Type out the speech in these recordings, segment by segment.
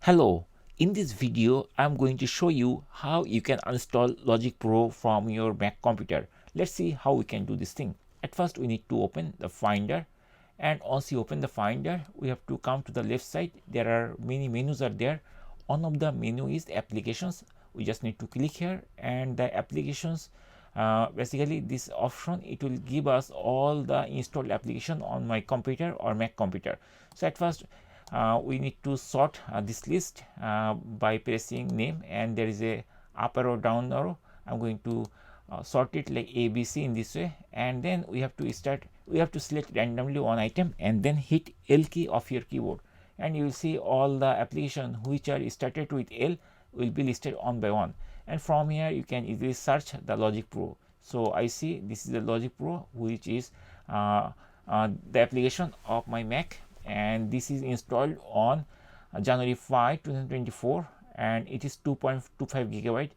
Hello, in this video I'm going to show you how you can install Logic Pro from your Mac computer. Let's see how we can do this thing. At first we need to open the Finder, and once you open the Finder we have to come to the left side. There are many menus are there. One of the menu is applications. We just need to click here, and the applications, basically this option, it will give us all the installed application on my computer or Mac computer. So at first we need to sort this list by pressing name, and there is a up arrow, down arrow. I'm going to sort it like ABC in this way, and then we have to select randomly one item and then hit L key of your keyboard, and you will see all the application which are started with L will be listed one by one, and from here you can easily search the Logic Pro. So I see this is the Logic Pro, which is the application of my Mac, and this is installed on January 5, 2024, and it is 2.25 gigabyte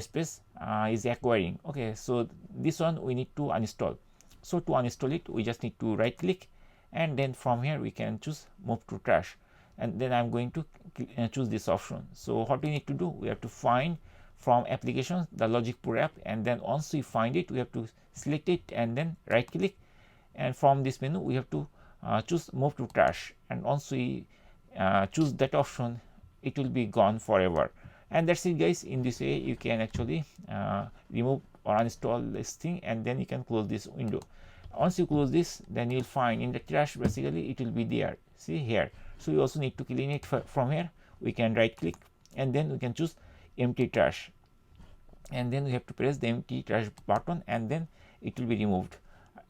space is acquiring. Okay, so this one we need to uninstall. So to uninstall it, we just need to right click, and then from here we can choose move to trash, and then I'm going to choose this option. So what we need to do, we have to find from applications the Logic Pro app, and then once we find it we have to select it and then right click, and from this menu we have to choose move to trash, and once we choose that option it will be gone forever. And that's it guys. In this way you can actually remove or uninstall this thing, and then you can close this window. Once you close this, then you'll find in the trash basically it will be there, see here. So you also need to clean it from here. We can right click, and then we can choose empty trash, and then we have to press the empty trash button, and then it will be removed.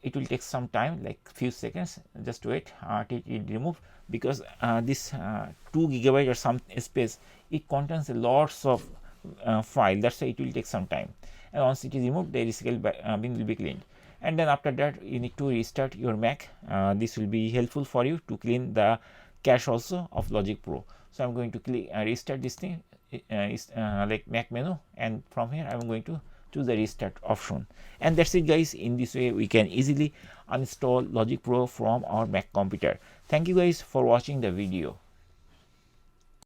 It will take some time, like few seconds. Just wait till it remove, because this 2 gigabyte or some space, it contains lots of file. That's why it will take some time, and once it is removed, the recycle bin will be cleaned. And then after that you need to restart your Mac. This will be helpful for you to clean the cache also of Logic Pro. So I'm going to click restart this thing, like Mac menu, and from here I'm going to choose the restart option. And that's it guys. In this way we can easily uninstall Logic Pro from our Mac computer. Thank you guys for watching the video.